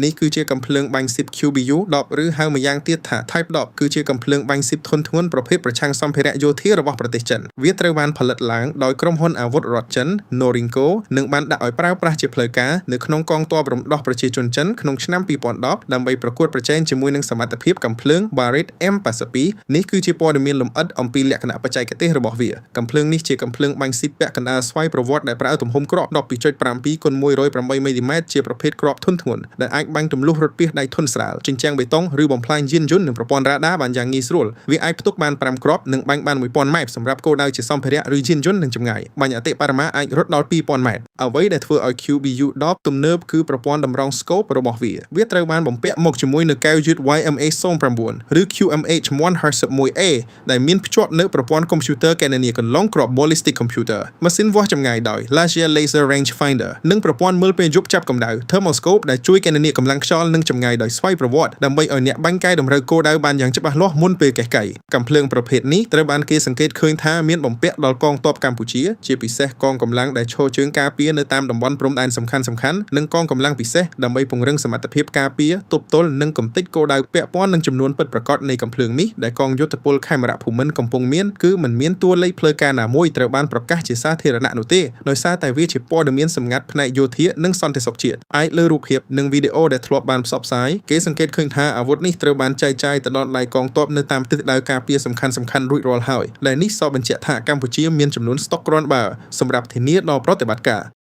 នេះគឺជាកំភ្លើងបាញ់10 QBU 10ឬហៅម្យ៉ាងទៀតថា Type 10គឺជាកំភ្លើងបាញ់10ធុនធ្ងន់ប្រភេទប្រឆាំងសម្ភារៈយោធារបស់ប្រទេសចិនវាត្រូវបានផលិតឡើងដោយក្រុមហ៊ុនអាវុធរដ្ឋចិន Norinco និងបានដាក់ឲ្យប្រើប្រាស់ជាផ្លូវការនៅក្នុងកងទ័ពរំដោះប្រជាជនចិនក្នុងឆ្នាំ2010ដើម្បីប្រកួតប្រជែងជាមួយនឹងសមត្ថភាពកំភ្លើង Barrett M82 នេះគឺជាព័ត៌មានលម្អិតអំពីលក្ខណៈបច្ចេកទេសរបស់វាកំភ្លើងនេះជាកំភ្លើងបាញ់10ពាក់កណ្ដាលស្វ័យប្រវត្តិដែលប្រើទំហំគ្រាប់ 12.7x108 មីលីម៉ែត្រជាប្រភេទគ្រាប់ធុនធ្ងន់ដែលអាចបាញ់ទម្លុះរថពាសដៃធន់ស្រាលជញ្ជាំងបេតុងឬបំផ្លាញយានយន្តនិងប្រព័ន្ធរ៉ាដាបានយ៉ាងងាយស្រួលវាអាចផ្ទុកបាន5គ្រាប់និងបាញ់បាន 1000 ម៉ែត្រសម្រាប់គោលដៅជាសម្ភារៈឬយានយន្តនិងចម្ងាយបាញ់អតិបរមាអាចរត់ដល់ 2000 ម៉ែត្រអ្វីដែលធ្វើឲ្យ QBU 10ទំនើបគឺប្រព័ន្ធតម្រង់ scope របស់វាត្រូវបានបំពាក់មកជាមួយនឹងកែវយឺត YMA09 ឬ QMH151A ដែលមានភ្ជាប់នៅប្រព័ន្ធកុំព្យូទ័រគណនាកន្លងគ្រាប់ ballistic computer ម៉ាស៊ីនវាស់ចម្ងាយដោយ Laser Laser Rangefinder និងប្រព័ន្ធមើលពេលយប់ចាប់កម្ដៅ Thermoscope ដែលជួយគណនាកម្លាំងខ្យល់និងចម្ងាយដោយស្វ័យប្រវត្តិដើម្បីឲ្យអ្នកបាញ់កែតម្រូវគោលដៅបានយ៉ាងច្បាស់លាស់មុនពេលកេះកៃកាំភ្លើងប្រភេទនេះត្រូវបានគេសង្កេតឃើញថាមានបំពាក់ដល់កងទ័ពកម្ពុជាជាពិសេសកងកម្លាំងដែលឈរជើងការពារនៅតាមតំបន់ព្រំដែនសំខាន់ៗនិងកងកម្លាំងពិសេសដើម្បីពង្រឹងសមត្ថភាពការពារទប់ទល់និងកំទេចគោលដៅពាក់ព័ន្ធនឹងចំនួនពិតប្រាកដនៃកាំភ្លើងនេះដែលកងយោធពលខេមរៈភូមិន្ទកំពុងមានគឺមិនមានតួលេខផ្លូវការណាមួយត្រូវបានប្រកាសជាសាធារណៈនោះទេដោយសារតែវាជាព័ត៌មានសម្ងាត់ផ្នែកយោធានិងសន្តិសុខជាតិឯលើរូបភាពនិងវីដេអូដែលធ្លាប់បានផ្សព្វផ្សាយគេសង្កេតឃើញថាអាវុធនេះត្រូវបានចែកចាយទៅដល់ដៃកងទ័ពនៅតាមទិសដៅការពារសំខាន់ៗរួចរាល់ហើយដែលនេះសបញ្ជាក់ថាកម្ពុជាមានចំនួនស្តុកគ្រាន់បើសម្រាប់ធានាដល់ប្រតិបត្តិការ